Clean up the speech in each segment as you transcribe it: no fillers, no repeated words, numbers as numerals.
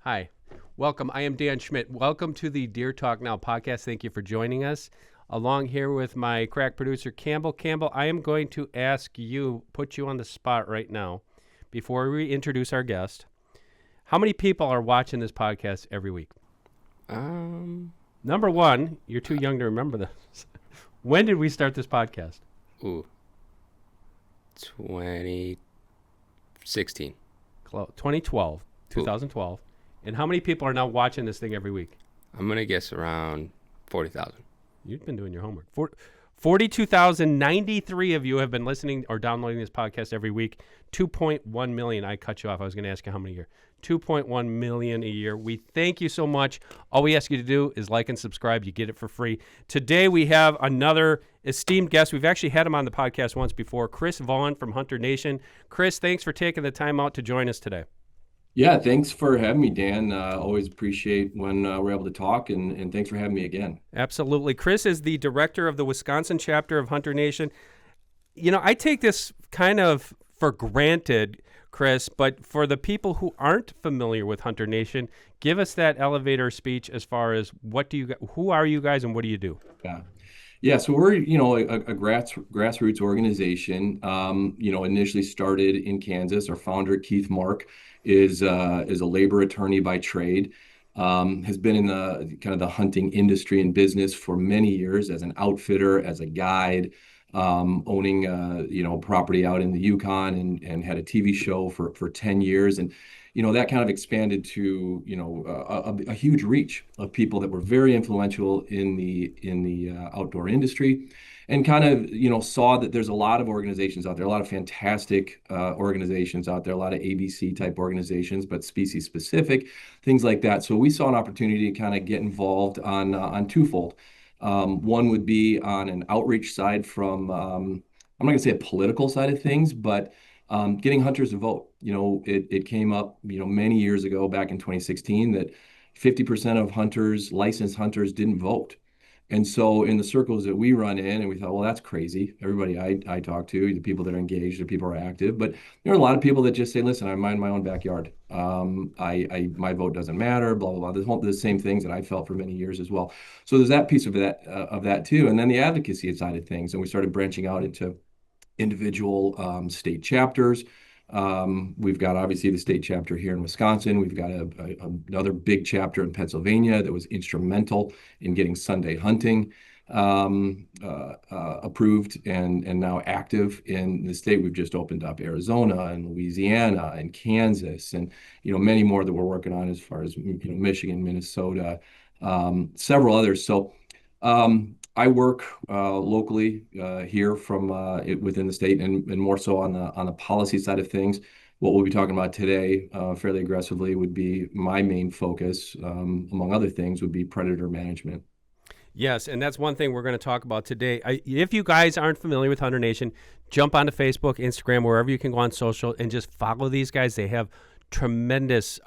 Hi. Welcome. I am Dan Schmidt. Welcome to the Deer Talk Now podcast. Thank you for joining us. Along here with my crack producer, Campbell. Campbell, I am going to put you on the spot right now, before we introduce our guest. How many people are watching this podcast every week? Number one, you're too young to remember this. When did we start this podcast? 2016. 2012. 2012. And how many people are now watching this thing every week? I'm going to guess around 40,000. You've been doing your homework. 42,093 of you have been listening or downloading this podcast every week. 2.1 million. I cut you off. I was going to ask you how many a year. 2.1 million a year. We thank you so much. All we ask you to do is like and subscribe. You get it for free. Today we have another esteemed guest. We've actually had him on the podcast once before. Chris Vaughan from Hunter Nation. Chris, thanks for taking the time out to join us today. Yeah, thanks for having me, Dan. Always appreciate when we're able to talk, and thanks for having me again. Absolutely. Chris is the director of the Wisconsin chapter of Hunter Nation. You know, I take this kind of for granted, Chris, but for the people who aren't familiar with Hunter Nation, give us that elevator speech as far as who are you guys and what do you do? Yeah, so we're, a grassroots organization, initially started in Kansas. Our founder, Keith Mark, is a labor attorney by trade, has been in the kind of the hunting industry and business for many years as an outfitter, as a guide, owning, property out in the Yukon and had a TV show for 10 years. And that kind of expanded to, a huge reach of people that were very influential in the outdoor industry, and kind of, saw that there's a lot of organizations out there, a lot of fantastic organizations out there, a lot of ABC type organizations, but species specific, things like that. So we saw an opportunity to kind of get involved on twofold. One would be on an outreach side from, I'm not going to say a political side of things, but getting hunters to vote. It came up, many years ago, back in 2016, that 50% of licensed hunters didn't vote. And so in the circles that we run in, and we thought, well, that's crazy. Everybody I talk to, the people that are engaged, the people who are active, but there are a lot of people that just say, listen, I mind my own backyard. My vote doesn't matter, blah, blah, blah. The same things that I felt for many years as well. So there's that piece of that too. And then the advocacy side of things. And we started branching out into individual state chapters. We've got obviously the state chapter here in Wisconsin. We've got another big chapter in Pennsylvania that was instrumental in getting Sunday hunting approved and now active in the state. We've just opened up Arizona and Louisiana and Kansas and many more that we're working on as far as Michigan, Minnesota, several others. So I work locally here from within the state, and more so on the policy side of things. What we'll be talking about today, fairly aggressively, would be my main focus, among other things, would be predator management. Yes, and that's one thing we're going to talk about today. If you guys aren't familiar with Hunter Nation, jump onto Facebook, Instagram, wherever you can go on social, and just follow these guys. They have tremendous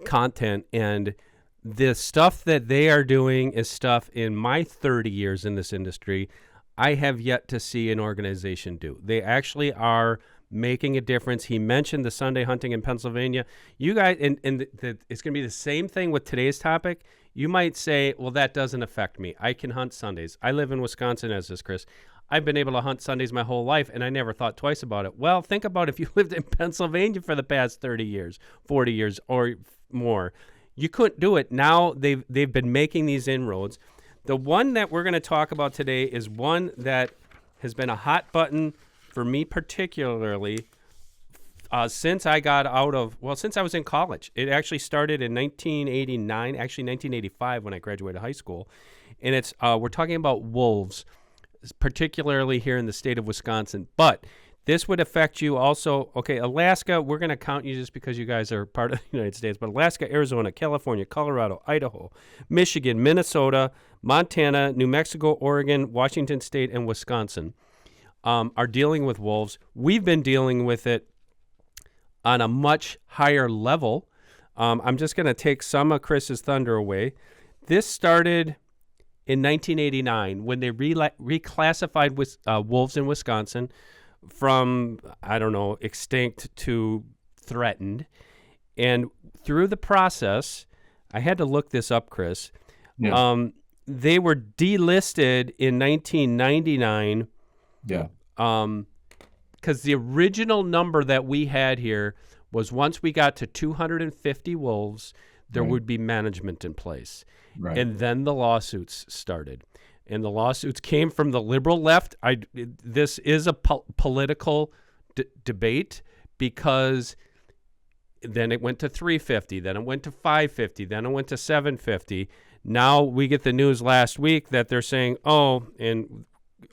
content, and the stuff that they are doing is stuff in my 30 years in this industry I have yet to see an organization do. They actually are making a difference. He mentioned the Sunday hunting in Pennsylvania. You guys, and it's going to be the same thing with today's topic. You might say, well, that doesn't affect me. I can hunt Sundays. I live in Wisconsin, as does Chris. I've been able to hunt Sundays my whole life, and I never thought twice about it. Well, think about if you lived in Pennsylvania for the past 30 years, 40 years, or more. You couldn't do it. Now they've been making these inroads. The one that we're going to talk about today is one that has been a hot button for me particularly since I was in college. It actually started in 1989, actually 1985 when I graduated high school. And it's we're talking about wolves, particularly here in the state of Wisconsin. But this would affect you also. Okay, Alaska, we're going to count you just because you guys are part of the United States. But Alaska, Arizona, California, Colorado, Idaho, Michigan, Minnesota, Montana, New Mexico, Oregon, Washington State, and Wisconsin are dealing with wolves. We've been dealing with it on a much higher level. I'm just going to take some of Chris's thunder away. This started in 1989 when they reclassified wolves in Wisconsin from, extinct to threatened. And through the process, I had to look this up, Chris. Yeah. They were delisted in 1999 Yeah. because the original number that we had here was once we got to 250 wolves, there Right. would be management in place. Right. And then the lawsuits started. And the lawsuits came from the liberal left. This is a political debate because then it went to 350, then it went to 550, then it went to 750. Now we get the news last week that they're saying, and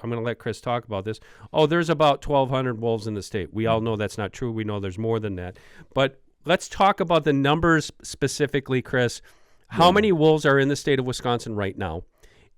I'm going to let Chris talk about this. There's about 1,200 wolves in the state. We all know that's not true. We know there's more than that. But let's talk about the numbers specifically, Chris. How many wolves are in the state of Wisconsin right now?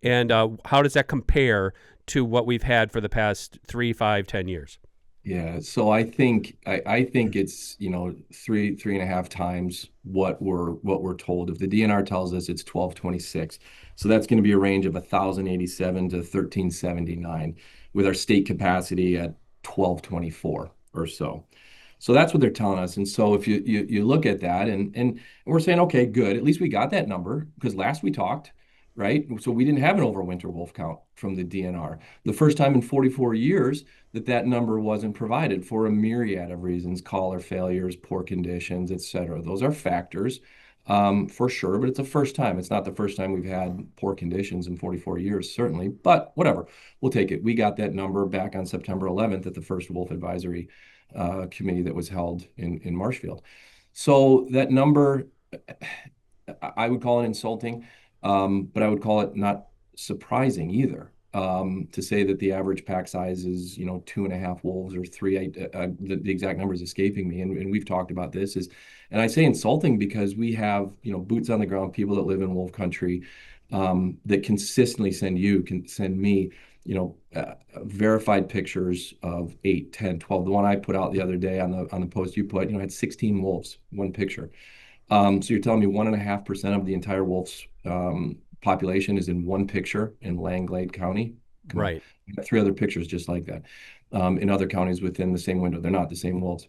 And how does that compare to what we've had for the past 3, 5, 10 years? Yeah, so I think it's, three and a half times what we're told. If the DNR tells us it's 1226, so that's going to be a range of 1,087 to 1,379, with our state capacity at 1,224 or so. So that's what they're telling us. And so if you look at that and we're saying, okay, good, at least we got that number, because last we talked, right? So we didn't have an overwinter wolf count from the DNR. The first time in 44 years that number wasn't provided for a myriad of reasons: collar failures, poor conditions, et cetera. Those are factors, for sure, but it's the first time. It's not the first time we've had poor conditions in 44 years, certainly, but whatever, we'll take it. We got that number back on September 11th at the first Wolf Advisory Committee that was held in Marshfield. So that number, I would call it insulting, but I would call it not surprising either. To say that the average pack size is, 2.5 wolves or 3, the exact number is escaping me. And we've talked about this and I say insulting because we have, boots on the ground, people that live in wolf country, that consistently send me, verified pictures of 8, 10, 12. The one I put out the other day on the post you put, had 16 wolves, one picture. So you're telling me 1.5% of the entire wolf's population is in one picture in Langlade County? Come Right. on. Got 3 other pictures just like that in other counties within the same window. They're not the same wolves.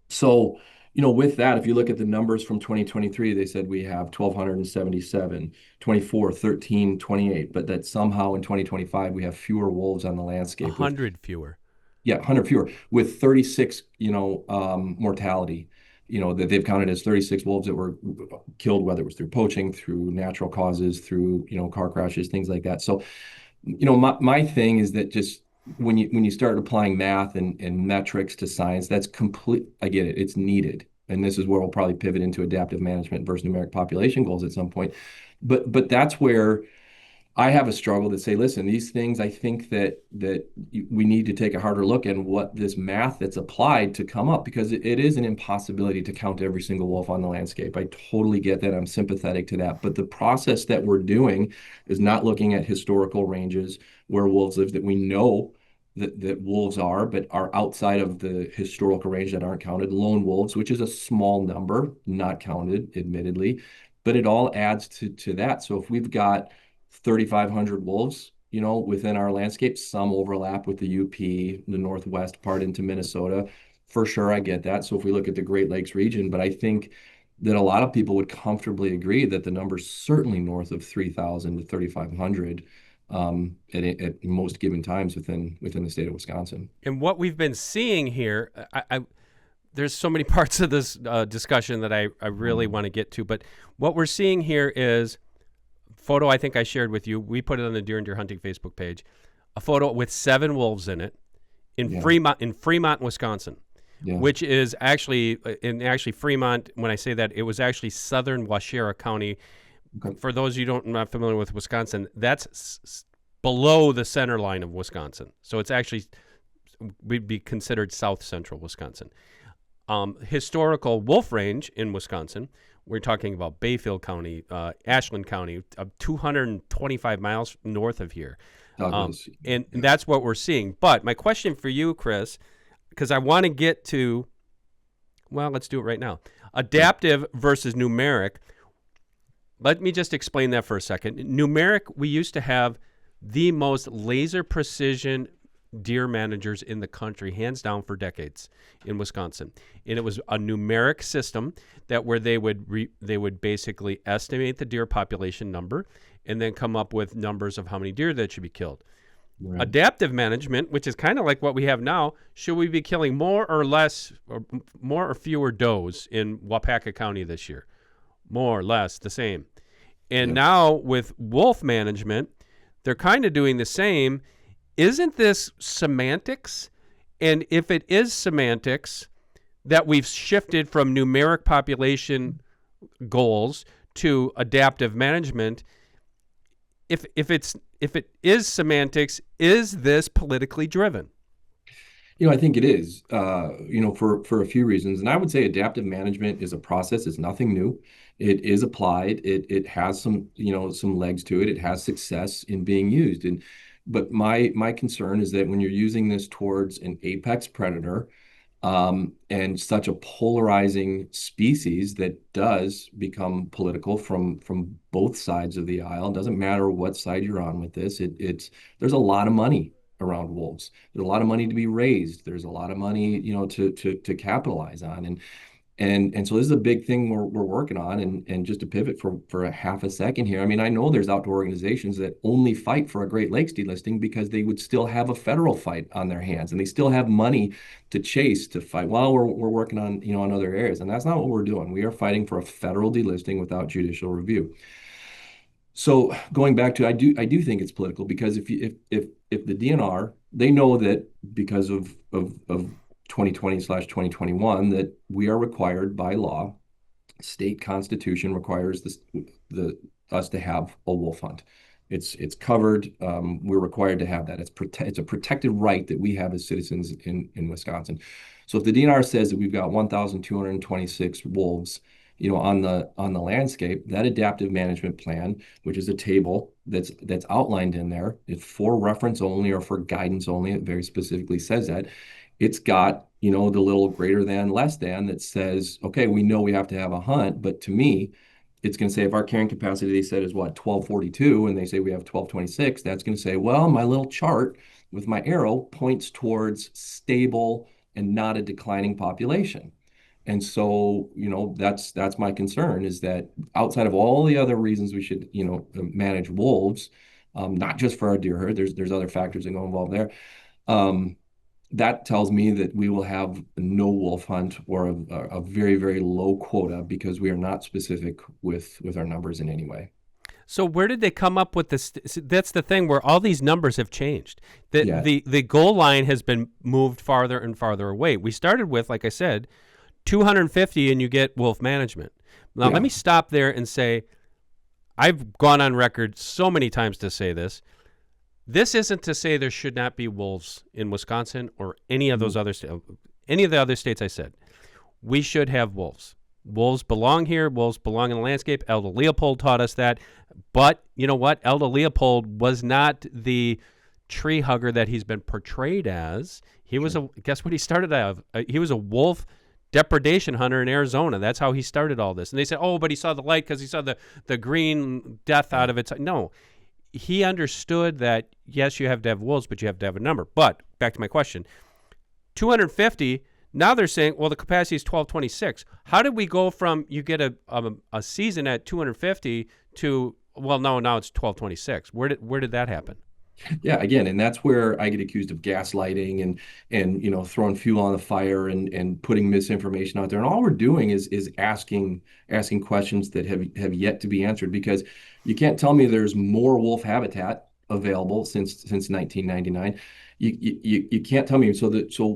So, with that, if you look at the numbers from 2023, they said we have 1,277, 24, 13, 28, but that somehow in 2025 we have fewer wolves on the landscape. 100 fewer. Yeah, 100 fewer, with 36, mortality, that they've counted as 36 wolves that were killed, whether it was through poaching, through natural causes, through, car crashes, things like that. So, my thing is that just when you start applying math and metrics to science, that's complete. I get it. It's needed. And this is where we'll probably pivot into adaptive management versus numeric population goals at some point. But that's where I have a struggle to say, listen, these things, I think that we need to take a harder look at what this math that's applied to come up, because it is an impossibility to count every single wolf on the landscape. I totally get that. I'm sympathetic to that. But the process that we're doing is not looking at historical ranges where wolves live that we know that wolves are, but are outside of the historical range that aren't counted. Lone wolves, which is a small number, not counted, admittedly, but it all adds to that. So if we've got 3,500 wolves, within our landscape, some overlap with the UP, the Northwest part into Minnesota. For sure, I get that. So if we look at the Great Lakes region, but I think that a lot of people would comfortably agree that the number's certainly north of 3,000 to 3,500 at most given times within the state of Wisconsin. And what we've been seeing here, there's so many parts of this discussion that I really want to get to, but what we're seeing here is photo I think I shared with you. We put it on the Deer and Deer Hunting Facebook page. A photo with 7 wolves in it in Fremont, Wisconsin, which is actually Fremont. When I say that, it was actually southern Waushara County. Okay. For those of you not familiar with Wisconsin, that's below the center line of Wisconsin. So it's actually would be considered south central Wisconsin. Historical wolf range in Wisconsin. We're talking about Bayfield County, Ashland County, 225 miles north of here. And that's what we're seeing. But my question for you, Chris, because I want to get to, let's do it right now. Adaptive versus numeric. Let me just explain that for a second. Numeric, we used to have the most laser precision deer managers in the country, hands down, for decades in Wisconsin. And it was a numeric system that where they would basically estimate the deer population number and then come up with numbers of how many deer that should be killed. Right. Adaptive management, which is kind of like what we have now, should we be killing more or less, or more or fewer does in Wapaka County this year? More or less the same. And now with wolf management, they're kind of doing the same. Isn't this semantics? And if it is semantics, that we've shifted from numeric population goals to adaptive management, if it is semantics, is this politically driven? I think it is, for a few reasons. And I would say adaptive management is a process. It's nothing new. It is applied. It has some legs to it. It has success in being used. But my concern is that when you're using this towards an apex predator, and such a polarizing species that does become political from both sides of the aisle. It doesn't matter what side you're on with this. There's a lot of money around wolves. There's a lot of money to be raised. There's a lot of money, to capitalize on. And so this is a big thing we're working on. And just to pivot for a half a second here, I mean, I know there's outdoor organizations that only fight for a Great Lakes delisting because they would still have a federal fight on their hands, and they still have money to chase to fight while we're working on, on other areas. And that's not what we're doing. We are fighting for a federal delisting without judicial review. So going back to, I do think it's political, because if the DNR, they know that because of 2020/2021, that we are required by law, state constitution requires us to have a wolf hunt. It's covered. We're required to have that. It's a protected right that we have as citizens in Wisconsin. So if the DNR says that we've got 1,226 wolves, on the landscape, that adaptive management plan, which is a table that's outlined in there, it's for reference only or for guidance only. It very specifically says that. It's got, the little greater than, less than that says, okay, we know we have to have a hunt, but to me, it's going to say if our carrying capacity, they said, is what, 1,242, and they say we have 1,226, that's going to say, well, my little chart with my arrow points towards stable and not a declining population. And so, that's my concern, is that outside of all the other reasons we should, manage wolves, not just for our deer herd, there's other factors that go involved there. That tells me that we will have no wolf hunt, or a very, very low quota, because we are not specific with our numbers in any way. So where did they come up with this? That's the thing, where all these numbers have changed. The goal line has been moved farther and farther away. We started with, like I said, 250 and you get wolf management. Now, let me stop there and say, I've gone on record so many times to say this. This isn't to say there should not be wolves in Wisconsin or any of those other any of the other states I said. We should have wolves. Wolves belong here. Wolves belong in the landscape. Elder Leopold taught us that. But you know what? Elder Leopold was not the tree hugger that he's been portrayed as. He was guess what he started out of? He was a wolf depredation hunter in Arizona. That's how he started all this. And they said, oh, but he saw the light because he saw the green death out of it. No, he understood that, yes, you have to have wolves, but you have to have a number. But back to my question, 250, now they're saying, well, the capacity is 1,226. How did we go from you get a season at 250 to, well, no, now it's 1,226? Where did that happen? Yeah, again, and that's where I get accused of gaslighting and throwing fuel on the fire and putting misinformation out there. And all we're doing is asking questions that have yet to be answered, because you can't tell me there's more wolf habitat available since 1999. You can't tell me. So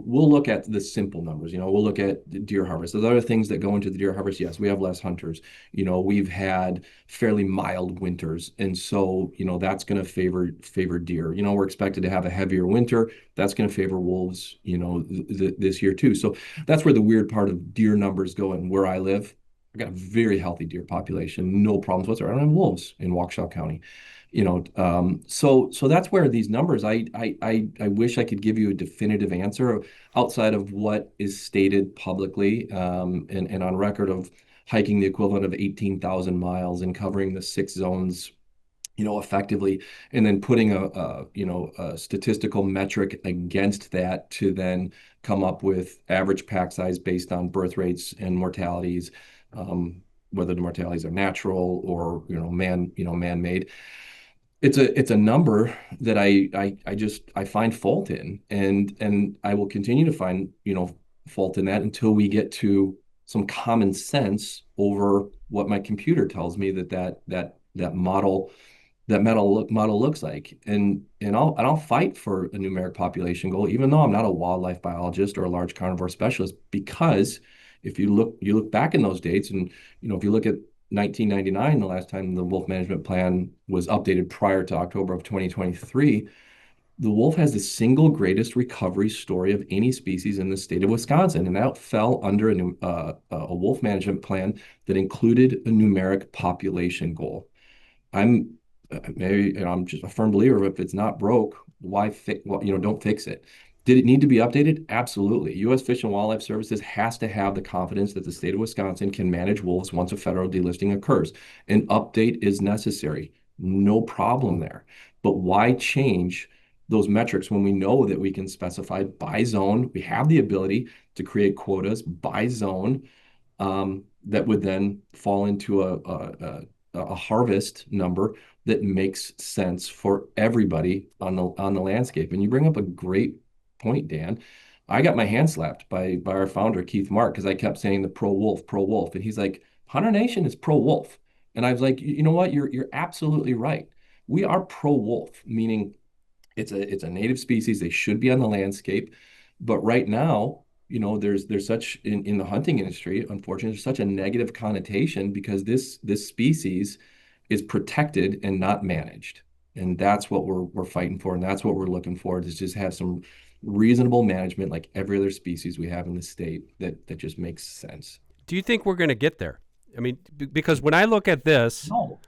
we'll look at the simple numbers. We'll look at the deer harvest. There's other things that go into the deer harvest. Yes, we have less hunters. We've had fairly mild winters, and so that's going to favor deer. We're expected to have a heavier winter. That's going to favor wolves. This year too. So that's where the weird part of deer numbers go. And where I live, I've got a very healthy deer population, no problems whatsoever. I don't have wolves in Waukesha County. So that's where these numbers, I wish I could give you a definitive answer outside of what is stated publicly, and on record, of hiking the equivalent of 18,000 miles and covering the 6 zones effectively, and then putting a statistical metric against that to then come up with average pack size based on birth rates and mortalities, whether the mortalities are natural or man-made. It's a number that I find fault in, and I will continue to find fault in that until we get to some common sense over what my computer tells me that model looks like. And I'll fight for a numeric population goal, even though I'm not a wildlife biologist or a large carnivore specialist, because if you look back in those dates, and if you look at 1999, the last time the wolf management plan was updated prior to October of 2023, the wolf has the single greatest recovery story of any species in the state of Wisconsin, and that fell under a wolf management plan that included a numeric population goal. I'm I'm just a firm believer, if it's not broke, why don't fix it. Did it need to be updated? Absolutely. U.S. Fish and Wildlife Services has to have the confidence that the state of Wisconsin can manage wolves once a federal delisting occurs. An update is necessary. No problem there. But why change those metrics when we know that we can specify by zone? We have the ability to create quotas by zone, that would then fall into a harvest number that makes sense for everybody on the landscape. And you bring up a great point, Dan. I got my hand slapped by our founder, Keith Mark, because I kept saying the pro wolf, and he's like, Hunter Nation is pro wolf. And I was like, you know what? You're absolutely right. We are pro wolf, meaning it's a native species. They should be on the landscape. But right now, there's such in the hunting industry, unfortunately, there's such a negative connotation because this species is protected and not managed. And that's what we're fighting for, and that's what we're looking for, to just have some reasonable management like every other species we have in the state that just makes sense. Do you think we're going to get there? I mean, because when I look at this, No.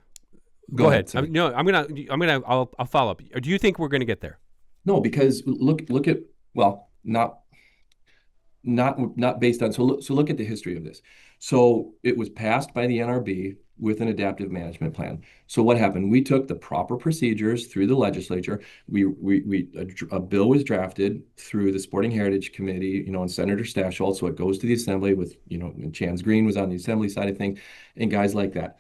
go ahead. I'll follow up. Or do you think we're going to get there? No, because look at, well, not based on, so look at the history of this. So it was passed by the NRB with an adaptive management plan. So what happened? We took the proper procedures through the legislature. A bill was drafted through the Sporting Heritage Committee, and Senator Stashholt. So it goes to the Assembly with, and Chance Green was on the Assembly side of things, and guys like that.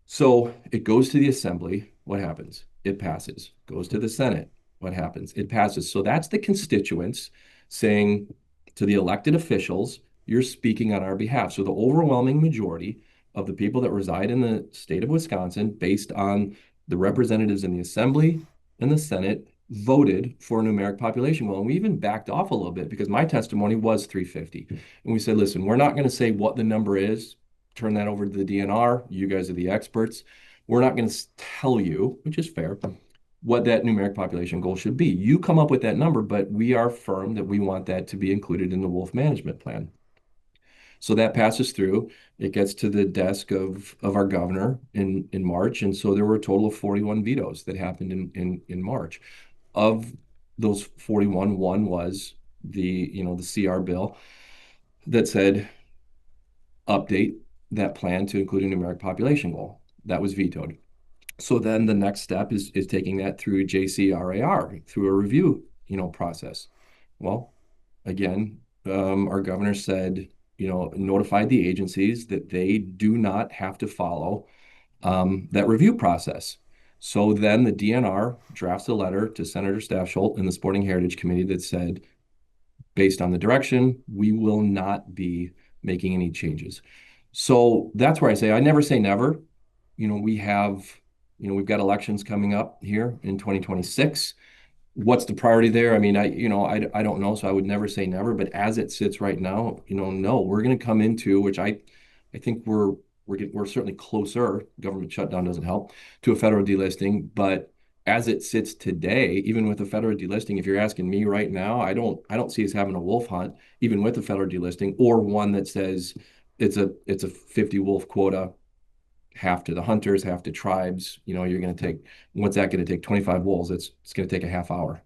So it goes to the Assembly. What happens? It passes. Goes to the Senate. What happens? It passes. So that's the constituents saying to the elected officials, you're speaking on our behalf. So the overwhelming majority of the people that reside in the state of Wisconsin, based on the representatives in the Assembly and the Senate, voted for a numeric population goal. And we even backed off a little bit because my testimony was 350. And we said, listen, we're not going to say what the number is. Turn that over to the DNR. You guys are the experts. We're not going to tell you, which is fair, what that numeric population goal should be. You come up with that number, but we are firm that we want that to be included in the wolf management plan. So that passes through. It gets to the desk of our governor in March. And so there were a total of 41 vetoes that happened in March. Of those 41, one was the CR bill that said update that plan to include a numeric population goal. That was vetoed. So then the next step is taking that through JCRAR, through a review, process. Well, again, our governor said, notified the agencies that they do not have to follow that review process. So then the DNR drafts a letter to Senator Stashholt and the Sporting Heritage Committee that said, based on the direction, we will not be making any changes. So that's where I say, I never say never. We've got elections coming up here in 2026. What's the priority there? I mean, I don't know, so I would never say never. But as it sits right now, no, we're going to come into, which I think we're certainly closer. Government shutdown doesn't help, to a federal delisting. But as it sits today, even with a federal delisting, if you're asking me right now, I don't see us having a wolf hunt, even with a federal delisting, or one that says it's a 50 wolf quota, half to the hunters, half to tribes. You're going to take, what's that going to take? 25 wolves. It's going to take a half hour.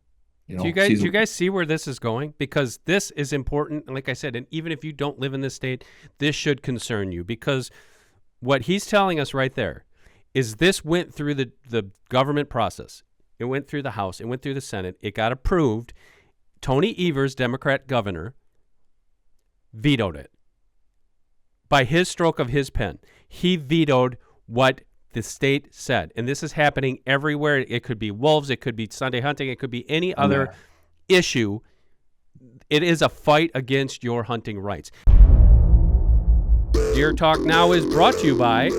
Do you guys see where this is going? Because this is important. And like I said, and even if you don't live in this state, this should concern you, because what he's telling us right there is this went through the government process. It went through the House. It went through the Senate. It got approved. Tony Evers, Democrat governor, vetoed it by his stroke of his pen. He vetoed what the state said. And this is happening everywhere. It could be wolves. It could be Sunday hunting. It could be any other issue. It is a fight against your hunting rights. Deer Talk Now is brought to you by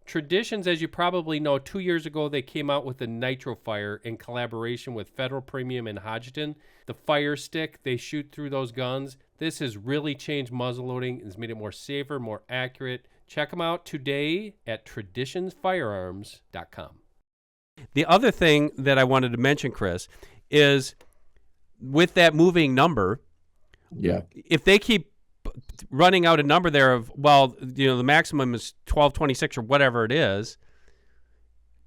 Traditions. As you probably know, 2 years ago, they came out with the Nitro Fire in collaboration with Federal Premium and Hodgdon. The fire stick, they shoot through those guns. This has really changed muzzleloading and has made it more safer, more accurate. Check them out today at traditionsfirearms.com. The other thing that I wanted to mention, Chris, is with that moving number, if they keep running out a number there of, well, the maximum is 1226 or whatever it is,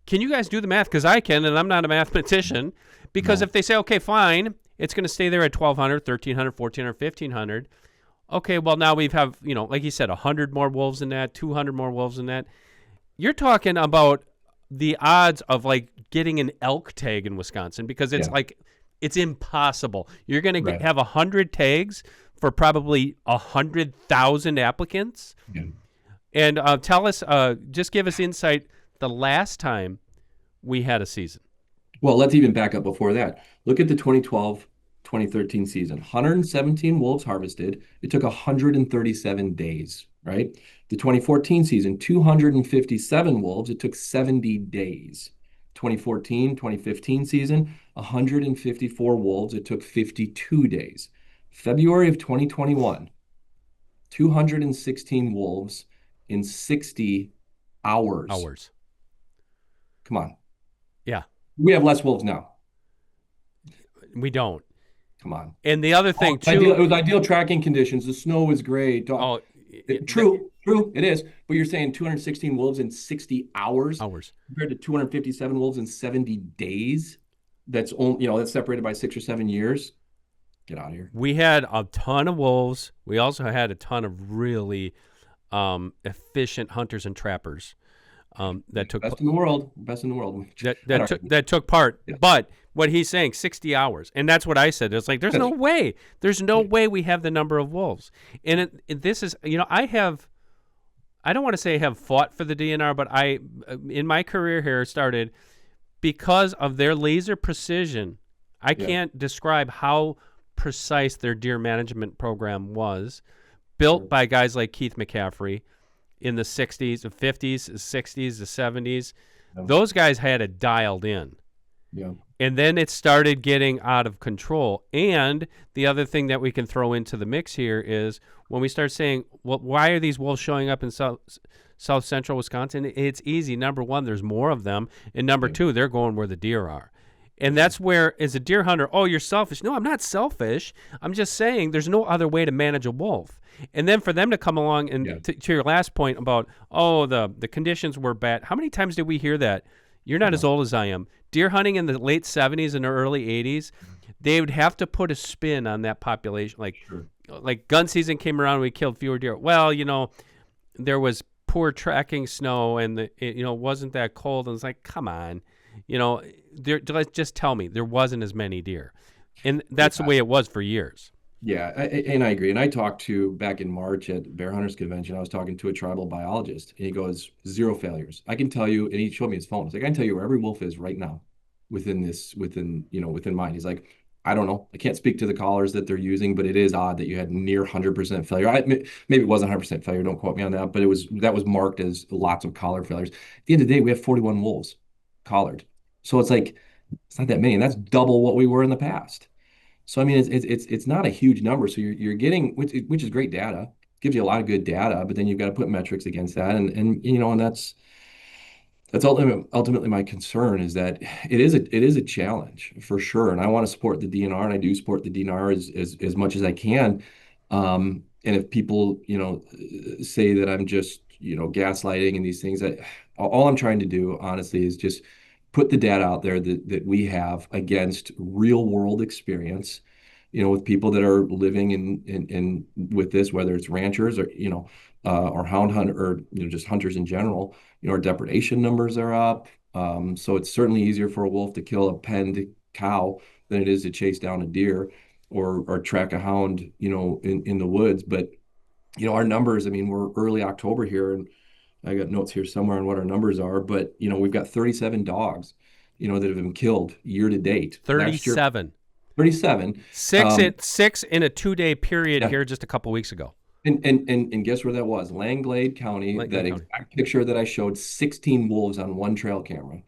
can you guys do the math? Because I can, and I'm not a mathematician. Because if they say, okay, fine, it's going to stay there at 1200, 1300, 1400, 1500. Okay, well, now we have, like you said, 100 more wolves than that, 200 more wolves than that. You're talking about the odds of like getting an elk tag in Wisconsin, because it's it's impossible. You're going to have 100 tags for probably 100,000 applicants. Yeah. And tell us, just give us insight, the last time we had a season. Well, let's even back up before that. Look at the 2012-2013 season. 117 wolves harvested. It took 137 days, right? The 2014 season, 257 wolves. It took 70 days. 2014-2015 season, 154 wolves. It took 52 days. February of 2021, 216 wolves in 60 hours. Come on. Yeah. We have less wolves now. We don't. Come on. And the other thing, too. It was ideal tracking conditions. The snow was great. True, it is. But you're saying 216 wolves in 60 hours compared to 257 wolves in 70 days? That's only, that's separated by 6 or 7 years. Get out of here. We had a ton of wolves. We also had a ton of really efficient hunters and trappers that took best in the world. That took part. Yeah. But what he's saying, 60 hours, and that's what I said. It's like there's no way. There's no way we have the number of wolves. And this is, I don't want to say I have fought for the DNR, but I, in my career here, started because of their laser precision. I can't describe how precise their deer management program was, built by guys like Keith McCaffrey in the 60s, the 50s, the 60s, the 70s. Yeah. Those guys had it dialed in. Yeah. And then it started getting out of control. And the other thing that we can throw into the mix here is when we start saying, well, why are these wolves showing up in south central Wisconsin? It's easy. Number one, there's more of them. And number two, they're going where the deer are. And that's where, as a deer hunter, oh, you're selfish. No, I'm not selfish. I'm just saying there's no other way to manage a wolf. And then for them to come along and to your last point about, oh, the conditions were bad. How many times did we hear that? You're not as old as I am. Deer hunting in the late 70s and early 80s, they would have to put a spin on that population. Like gun season came around and we killed fewer deer. Well, there was poor tracking snow and it wasn't that cold. And it's like, come on. Just tell me there wasn't as many deer, and that's the way it was for years. Yeah, and I agree. And I talked to, back in March at Bear Hunters Convention, I was talking to a tribal biologist, and he goes, 0 failures. I can tell you, and he showed me his phone. He's like, I can tell you where every wolf is right now, within mine. He's like, I don't know. I can't speak to the collars that they're using, but it is odd that you had near 100% failure. Maybe it wasn't 100% failure. Don't quote me on that, but that was marked as lots of collar failures. At the end of the day, we have 41 wolves collared. So it's like, it's not that many, and that's double what we were in the past. So I mean, it's not a huge number. So you're getting, which is great data, gives you a lot of good data, but then you've got to put metrics against that, and that's ultimately my concern is that it is a challenge for sure, and I want to support the DNR, and I do support the DNR as much as I can. And if people say that I'm just gaslighting and these things, all I'm trying to do honestly is just put the data out there that we have against real world experience, with people that are living in with this, whether it's ranchers or, or hound hunter or, just hunters in general, our depredation numbers are up. So it's certainly easier for a wolf to kill a penned cow than it is to chase down a deer or track a hound, in the woods. But, our numbers, I mean, we're early October here, and I got notes here somewhere on what our numbers are, but, we've got 37 dogs, that have been killed year to date. Last year, 37. 37. Six in a 2-day period Yeah. here just a couple weeks ago. And guess where that was? Langlade County. That County. exact picture that I showed, 16 wolves on one trail camera.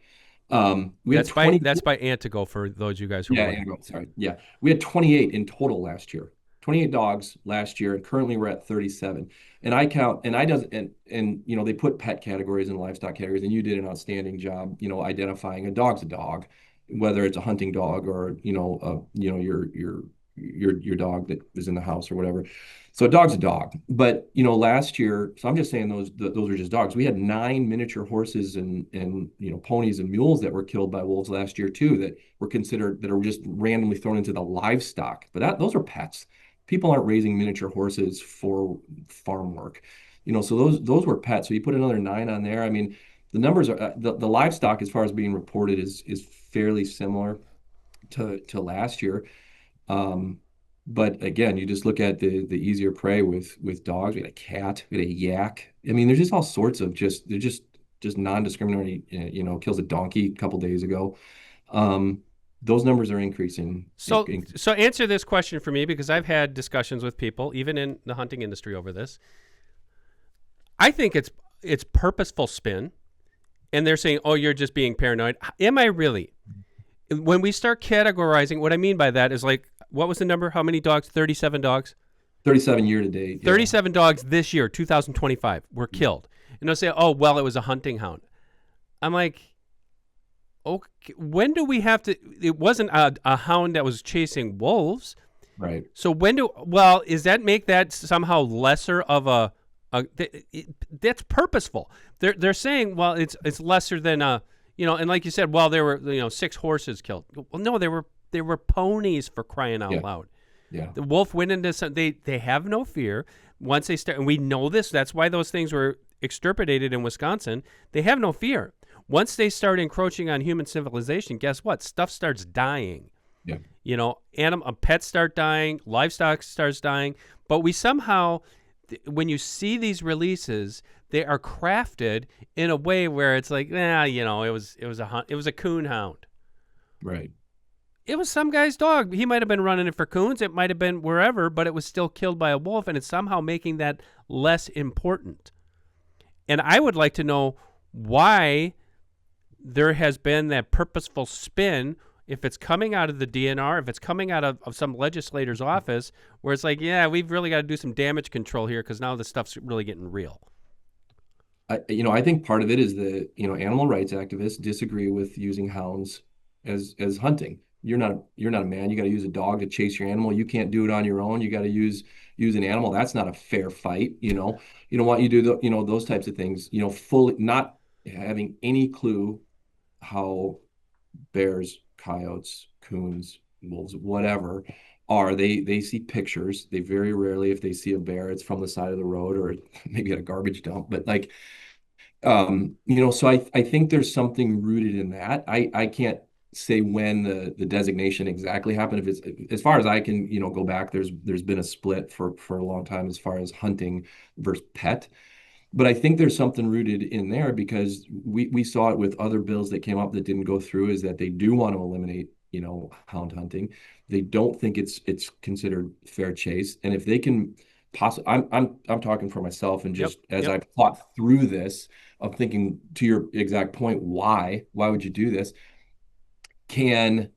We had 20. That's by Antigo for those of you guys who are Yeah, sorry. Yeah. We had 28 in total last year. 28 dogs last year, and currently we're at 37. And I count, and I does and they put pet categories and livestock categories, and you did an outstanding job, identifying a dog's a dog, whether it's a hunting dog or, your dog that is in the house or whatever. So a dog's a dog. But, last year, so I'm just saying those are just dogs. We had 9 miniature horses and ponies and mules that were killed by wolves last year too, that were considered, that are just randomly thrown into the livestock. But those are pets. People aren't raising miniature horses for farm work. So those were pets. So you put another 9 on there. I mean, the numbers are the livestock as far as being reported is fairly similar to last year. But again, you just look at the easier prey with dogs. We had a cat, we had a yak. I mean, there's just all sorts of they're just non-discriminatory. Kills a donkey a couple days ago. Those numbers are increasing. So answer this question for me, because I've had discussions with people, even in the hunting industry, over this. I think it's purposeful spin, and they're saying, "Oh, you're just being paranoid." Am I really? When we start categorizing, what I mean by that is, like, what was the number? How many dogs? 37 dogs? 37 year to date. Yeah. 37 dogs this year, 2025, were killed. And they'll say, "Oh, well, it was a hunting hound." I'm like, okay, when do we have to? It wasn't a hound that was chasing wolves. Right. So does that make that somehow lesser of that's purposeful? They're saying, well, it's lesser than and like you said, well, there were 6 horses killed. Well, no, there were ponies, for crying out loud. Yeah. The wolf went into some. They have no fear once they start, and we know this. That's why those things were extirpated in Wisconsin. They have no fear. Once they start encroaching on human civilization, guess what? Stuff starts dying. Yeah. Pets start dying, livestock starts dying. But we somehow, when you see these releases, they are crafted in a way where it's like, it was a coon hound. Right. It was some guy's dog. He might have been running it for coons. It might have been wherever, but it was still killed by a wolf, and it's somehow making that less important. And I would like to know why there has been that purposeful spin, if it's coming out of the DNR, if it's coming out of some legislator's office, where it's like, yeah, we've really got to do some damage control here because now the stuff's really getting real. I think part of it is the, animal rights activists disagree with using hounds as hunting. You're not a man. You got to use a dog to chase your animal. You can't do it on your own. You got to use an animal. That's not a fair fight. You don't want you to do those types of things. Fully not having any clue how bears, coyotes, coons, wolves, whatever are. They see pictures. They very rarely, if they see a bear, it's from the side of the road or maybe at a garbage dump. But like, so I think there's something rooted in that. I can't say when the designation exactly happened. If it's, as far as I can, go back, there's been a split for a long time as far as hunting versus pet. But I think there's something rooted in there, because we saw it with other bills that came up that didn't go through, is that they do want to eliminate, hound hunting. They don't think it's considered fair chase. And if they can possibly, I'm talking for myself, and just as I thought through this, of thinking, to your exact point, why would you do this? Can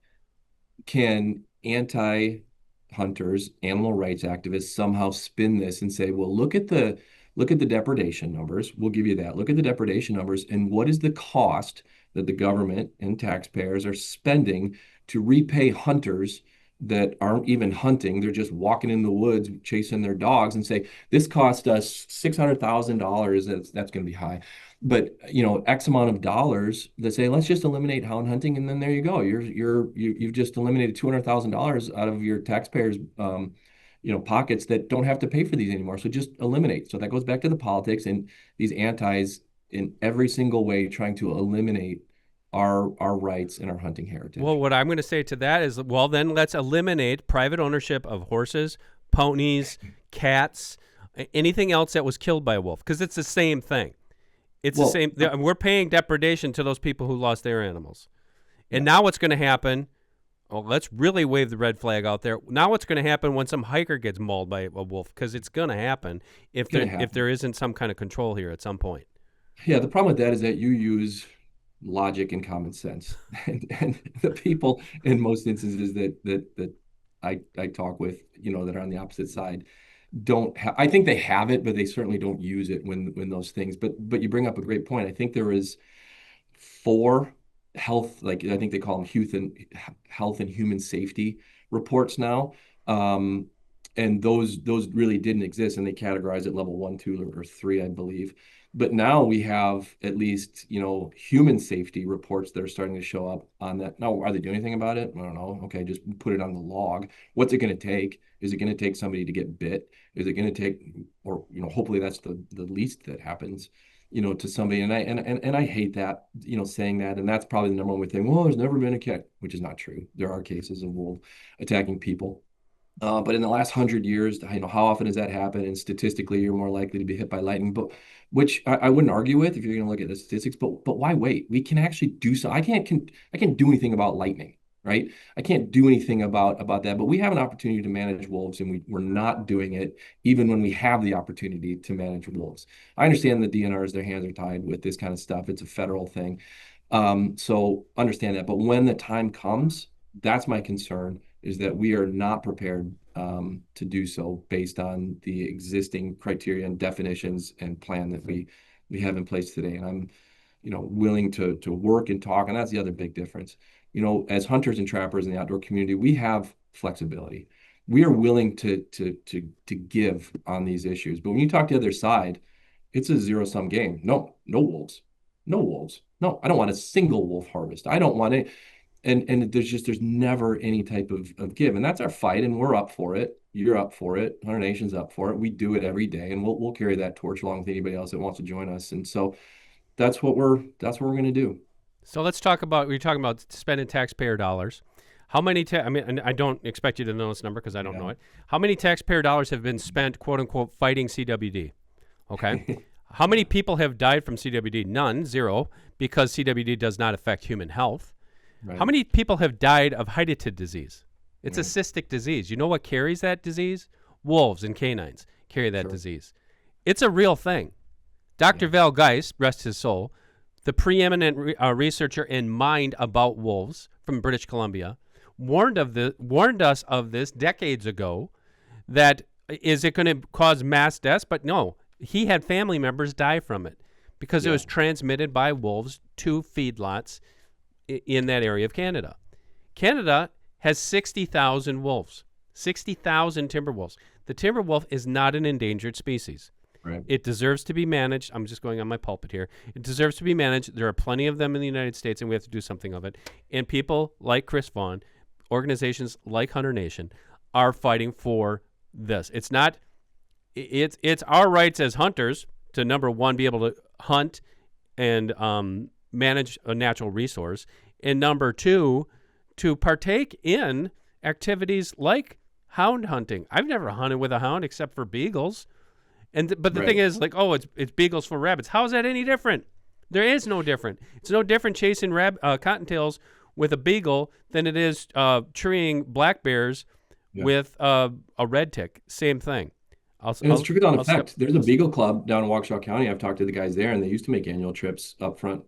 anti-hunters, animal rights activists somehow spin this and say, well, look at the depredation numbers. We'll give you that. Look at the depredation numbers, and what is the cost that the government and taxpayers are spending to repay hunters that aren't even hunting. They're just walking in the woods chasing their dogs, and say, this cost us $600,000. That's going to be high. But X amount of dollars that say, let's just eliminate hound hunting, and then there you go. You've just eliminated $200,000 out of your taxpayers' pockets that don't have to pay for these anymore. So just eliminate. So that goes back to the politics and these antis in every single way trying to eliminate our rights and our hunting Well, heritage. what I'm going to say to that is, well, then let's eliminate private ownership of horses, ponies, cats, anything else that was killed by a wolf, because it's the same thing. It's the Well, same. We're paying depredation to those people who lost their animals. And yeah, now what's going to happen? Oh, let's really wave the red flag out there. Now what's going to happen when some hiker gets mauled by a wolf? Because it's going to happen it's gonna if happen. there isn't some kind of control here at some point. Yeah, the problem with that is that you use logic and common sense, and the people in most instances that I talk with, that are on the opposite side, don't have. I think they have it, but they certainly don't use it when those things. But you bring up a great point. I think there is four health, like I think they call them health and human safety reports now. Um, and those really didn't exist, and they categorized at level one, two, or three, I believe. But now we have at least, human safety reports that are starting to show up on that. Now, are they doing anything about it? I don't know. Okay, just put it on the log. What's it going to take? Is it going to take somebody to get bit? Is it going to take, or hopefully that's the least that happens, to somebody. And I hate that, saying that. And that's probably the number one thing. Well, there's never been a cat, which is not true. There are cases of wolves attacking people. But in the last 100 years, how often does that happen? And statistically, you're more likely to be hit by lightning. But which I wouldn't argue with if you're going to look at the statistics. But why wait? We can actually do so. I can't do anything about lightning, right? I can't do anything about that. But we have an opportunity to manage wolves, and we're not doing it even when we have the opportunity to manage wolves. I understand the DNRs, their hands are tied with this kind of stuff. It's a federal thing. So understand that. But when the time comes, that's my concern, is that we are not prepared to do so based on the existing criteria and definitions and plan that we have in place today. And I'm, willing to work and talk. And that's the other big difference. As hunters and trappers in the outdoor community, we have flexibility. We are willing to give on these issues. But when you talk to the other side, it's a zero-sum game. No, no wolves. No wolves. No, I don't want a single wolf harvest. I don't want it. And there's never any type of give. And that's our fight, and we're up for it. You're up for it. Hunter Nation's up for it. We do it every day, and we'll carry that torch along with anybody else that wants to join us. And so that's what we're gonna do. So let's talk about, we're talking about spending taxpayer dollars. How many, I mean, and I don't expect you to know this number because I don't know Yeah. it. How many taxpayer dollars have been spent, quote unquote, fighting CWD? Okay. How many people have died from CWD? None, zero, because CWD does not affect human health. How Right. many people have died of hydatid disease? It's a Right. cystic disease. You know what carries that disease? Wolves and canines carry that Sure. disease. It's a real thing. Dr. Yeah. Val Geist, rest his soul, the preeminent researcher in mind about wolves from British Columbia, warned us of this decades ago. That is it going to cause mass deaths? But no, he had family members die from it because it Yeah. was transmitted by wolves to feedlots in that area of Canada. Canada has 60,000 wolves, 60,000 timber wolves. The timber wolf is not an endangered species. Right. It deserves to be managed. I'm just going on my pulpit here. It deserves to be managed. There are plenty of them in the United States, and we have to do something of it. And people like Chris Vaughan, organizations like Hunter Nation, are fighting for this. It's not. It's our rights as hunters to, number one, be able to hunt and manage a natural resource, and number two, to partake in activities like hound hunting. I've never hunted with a hound except for beagles. But the thing Right. is, like, oh, it's beagles for rabbits. How is that any different? There is no different. It's no different chasing cottontails with a beagle than it is treeing black bears Yeah. with a red tick. Same thing. And it's trickle down I'll skip. effect. There's a Beagle Club down in Waukesha County. I've talked to the guys there, and they used to make annual trips up front,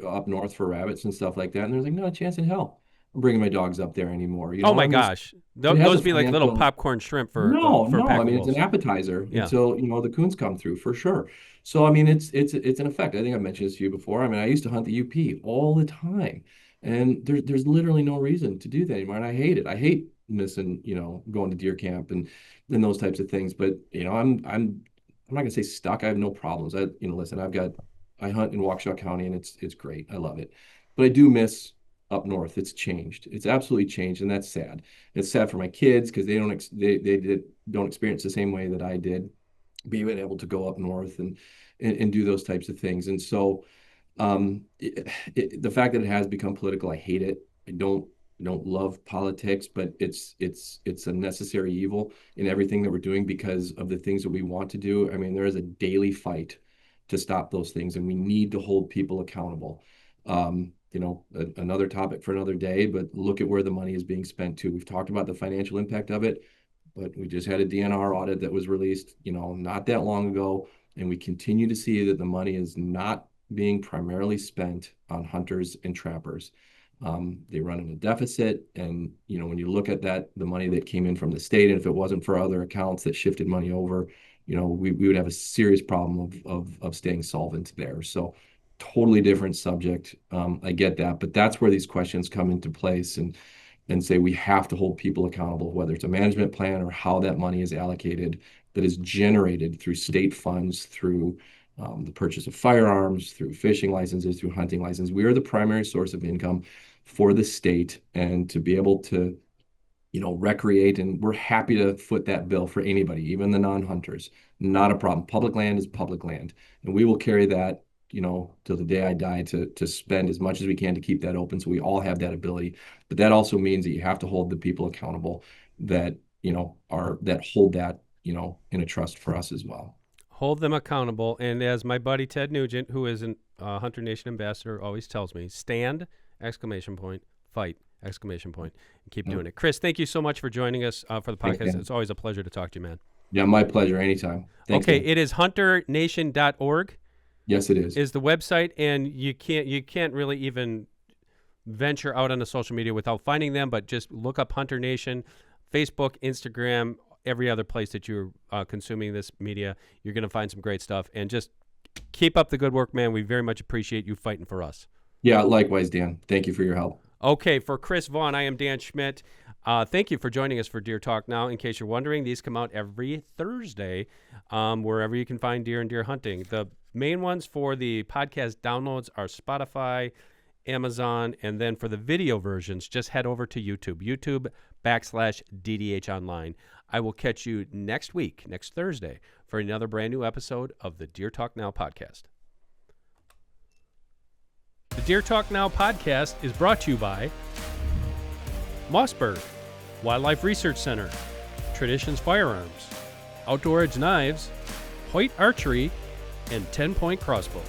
up north for rabbits and stuff like that. And there's like, not a chance in hell I'm bringing my dogs up there anymore. Oh my I'm just, gosh, it has a those be like little financial. popcorn shrimp No, for a no. pack I of mean, it's an wolves. appetizer Yeah. until the coons come through for sure. So I mean, it's an effect. I think I mentioned this to you before. I mean, I used to hunt the UP all the time, and there's literally no reason to do that anymore. And I hate it. I hate missing, going to deer camp and those types of things. But I'm not gonna say stuck. I have no problems. Listen, I've got I hunt in Waukesha County, and it's great. I love it. But I do miss up north. It's changed. It's absolutely changed, and that's sad. It's sad for my kids because don't experience the same way that I did, being able to go up north and do those types of things. And so the fact that it has become political, I hate it. I don't love politics, but it's a necessary evil in everything that we're doing because of the things that we want to do. I mean, there is a daily fight to stop those things, and we need to hold people accountable. Another topic for another day, but look at where the money is being spent to. We've talked about the financial impact of it, but we just had a DNR audit that was released, not that long ago, and we continue to see that the money is not being primarily spent on hunters and trappers. They run in a deficit, and when you look at that, the money that came in from the state, and if it wasn't for other accounts that shifted money over, we would have a serious problem of staying solvent there. So totally different subject. I get that, but that's where these questions come into place and say we have to hold people accountable, whether it's a management plan or how that money is allocated, that is generated through state funds, through the purchase of firearms, through fishing licenses, through hunting licenses. We are the primary source of income for the state, and to be able to, recreate, and we're happy to foot that bill for anybody, even the non-hunters. Not a problem. Public land is public land, and we will carry that, till the day I die to spend as much as we can to keep that open, so we all have that ability. But that also means that you have to hold the people accountable that, that hold that, in a trust for us as well. Hold them accountable. And as my buddy Ted Nugent, who is a Hunter Nation ambassador, always tells me, stand, ! Fight, ! And keep doing it. Chris, thank you so much for joining us for the podcast. It's always a pleasure to talk to you, man. Yeah, my pleasure. Anytime. Thanks, okay, man. It is hunternation.org. Yes, it is. Is the website, and you can't really even venture out on the social media without finding them, but just look up Hunter Nation, Facebook, Instagram, every other place that you're consuming this media. You're going to find some great stuff, and just keep up the good work, man. We very much appreciate you fighting for us. Yeah, likewise, Dan. Thank you for your help. Okay, for Chris Vaughan, I am Dan Schmidt. Thank you for joining us for Deer Talk Now. In case you're wondering, these come out every Thursday, wherever you can find deer and deer hunting. The main ones for the podcast downloads are Spotify, Amazon, and then for the video versions, just head over to YouTube.com/DDH Online. I will catch you next week, next Thursday, for another brand new episode of the Deer Talk Now podcast. The Deer Talk Now podcast is brought to you by Mossberg, Wildlife Research Center, Traditions Firearms, Outdoor Edge Knives, Hoyt Archery, and 10 Point Crossbow.